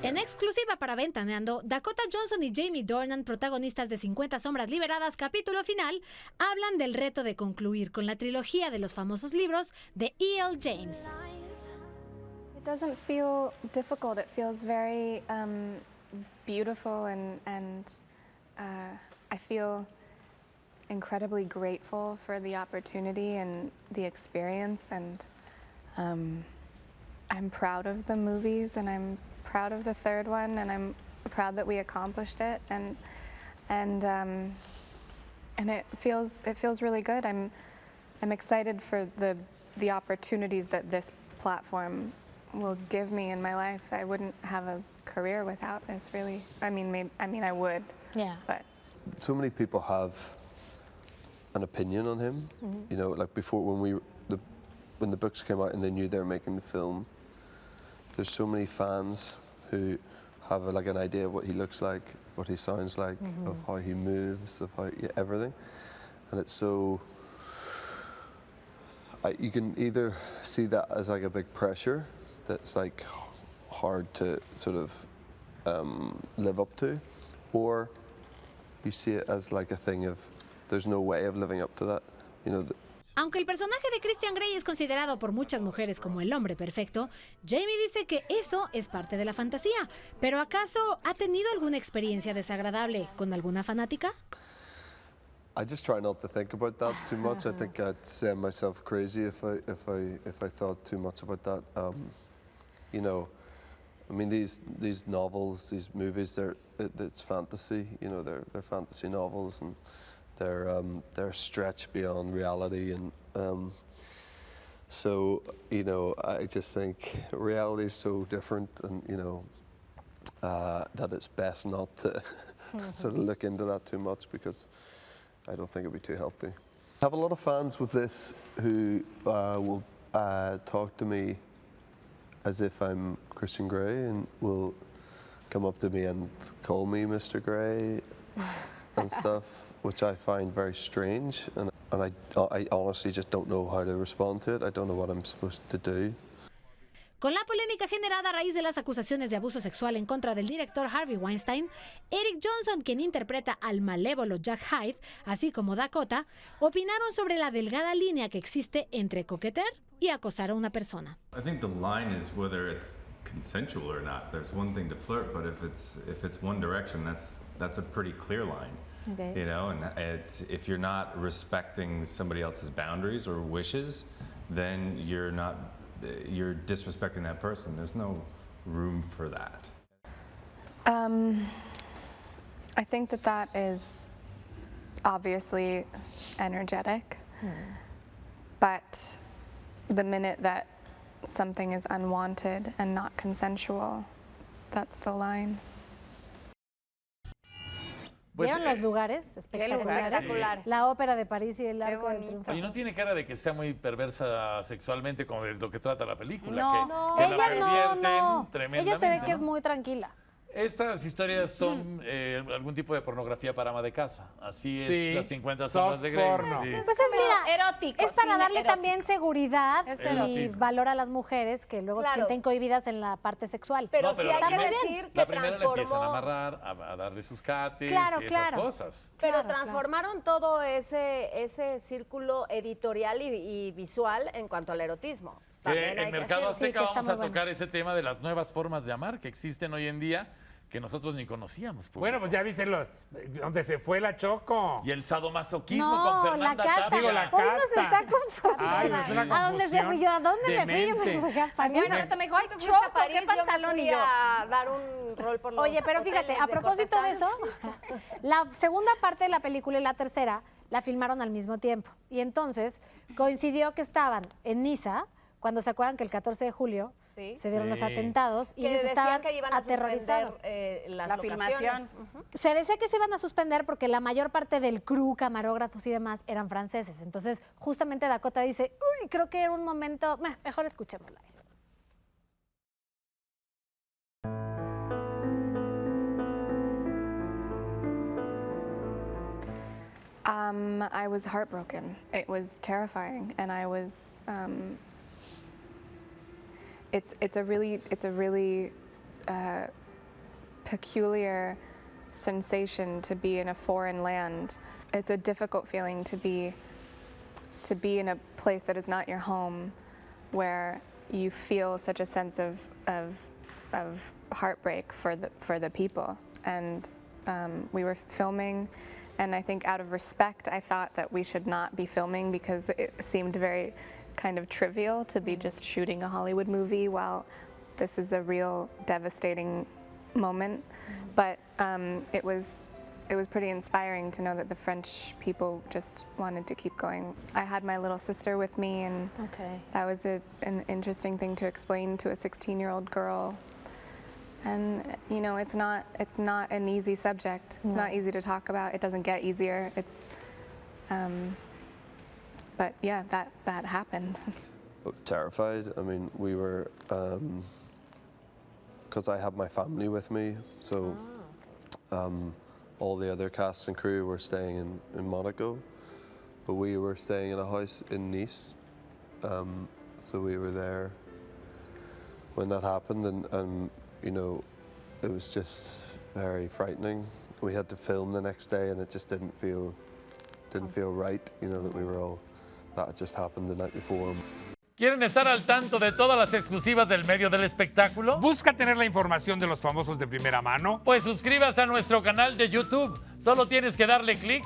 En exclusiva para Ventaneando, Dakota Johnson y Jamie Dornan, protagonistas de 50 sombras liberadas, capítulo final, hablan del reto de concluir con la trilogía de los famosos libros de E.L. James. It doesn't feel difficult. It feels very beautiful, and I feel incredibly grateful for the opportunity and the experience, and I'm proud of the movies, and I'm proud of the third one, and I'm proud that we accomplished it, and it feels really good. I'm excited for the opportunities that this platform will give me in my life. I wouldn't have a career without this, really. I mean, I would. Yeah. But so many people have an opinion on him. You know, like before when the books came out and they knew they were making the film. There's so many fans who have like an idea of what he looks like, what he sounds like, of how he moves, of how everything, and it's so. You can either see that as like a big pressure that's like hard to sort of live up to, or you see it as like a thing of there's no way of living up to that, you know. Aunque el personaje de Christian Grey es considerado por muchas mujeres como el hombre perfecto, Jamie dice que eso es parte de la fantasía. ¿Pero acaso ha tenido alguna experiencia desagradable con alguna fanática? I just try not to think about that too much. I think I'd send myself crazy if I thought too much about that. You know, I mean these novels, these movies, it's fantasy. You know, they're fantasy novels, and they're stretched beyond reality, and so you know, I just think reality is so different, and you know that it's best not to sort of look into that too much, because I don't think it'd be too healthy. I have a lot of fans with this who will talk to me as if I'm Christian Grey, and will come up to me and call me Mr. Grey and stuff, which I find very strange, and I honestly just don't know how to respond to it. I don't know what I'm supposed to do. Con la polémica generada a raíz de las acusaciones de abuso sexual en contra del director Harvey Weinstein, Eric Johnson, quien interpreta al malévolo Jack Hyde, así como Dakota, opinaron sobre la delgada línea que existe entre coquetear y acosar a una persona. I think the line is whether it's consensual or not. There's one thing to flirt, but if it's one direction, that's a pretty clear line. Okay. You know, and if you're not respecting somebody else's boundaries or wishes, then you're disrespecting that person. There's no room for that. I think that is obviously energetic, but the minute that something is unwanted and not consensual, that's the line. ¿Vieron los lugares espectaculares? Sí. La ópera de París y el Arco del Triunfo. Y no tiene cara de que sea muy perversa sexualmente, como de lo que trata la película. No, que ella la pervierten no. tremendamente. Ella se ve que es ¿no? muy tranquila. Estas historias son algún tipo de pornografía para ama de casa. Así es, Sí, las 50 sombras de Grey. porno. Sí. Pues es, mira, erótico, es para cine darle erótico. también seguridad Es y erotismo. valor a las mujeres que luego se sienten cohibidas en la parte sexual. Pero No, sí la hay que primera- decir que La primera le empiezan a transformó... amarrar, a darle sus cates Claro, y esas claro. cosas. Pero Claro, transformaron todo ese círculo editorial y visual en cuanto al erotismo. También hay En que Mercado decirlo. Azteca que está vamos a muy bueno. tocar ese tema de las nuevas formas de amar que existen hoy en día, que nosotros ni conocíamos. público. Bueno, pues ya viste donde se fue la Choco. Y el sadomasoquismo No, con la Fernanda casta. Tapia. Digo, la Hoy nos casta. está confundiendo. Ay, no es una ¿A dónde se fui yo? ¿A dónde me fui? Yo me demente. fui a París. Bueno, ahorita me dijo, ay, te fuiste Choco, a París, ¿qué yo me pantalón fui y yo? a dar un rol por los Oye, pero fíjate, hoteles a de propósito de eso, Cortesán. la segunda parte de la película y la tercera la filmaron al mismo tiempo. Y entonces coincidió que estaban en Niza, cuando se acuerdan que el 14 de julio Sí. se dieron los Sí. atentados y Que ellos decían estaban que iban a aterrorizados. suspender las La locaciones. filmación. Se decía que se iban a suspender porque la mayor parte del crew, camarógrafos y demás eran franceses. Entonces, justamente Dakota dice, uy, creo que era un momento, mejor escuchémosla. I was heartbroken. It was terrifying, and I was. It's a really peculiar sensation to be in a foreign land. It's a difficult feeling to be in a place that is not your home, where you feel such a sense of heartbreak for the people. And we were filming, and I think out of respect, I thought that we should not be filming because it seemed very kind of trivial to be just shooting a Hollywood movie while this is a real devastating moment. But it was pretty inspiring to know that the French people just wanted to keep going. I had my little sister with me, and that was an interesting thing to explain to a 16-year-old girl. And you know, it's not an easy subject. It's not easy to talk about. It doesn't get easier. It's, but yeah, that happened. Terrified. I mean, we were, because I had my family with me, so all the other cast and crew were staying in Monaco, but we were staying in a house in Nice. So we were there when that happened, and you know, it was just very frightening. We had to film the next day, and it just didn't feel right. You know, that we were all, that had just happened the night before. ¿Quieren estar al tanto de todas las exclusivas del medio del espectáculo? ¿Busca tener la información de los famosos de primera mano? Pues suscríbase a nuestro canal de YouTube. Solo tienes que darle clic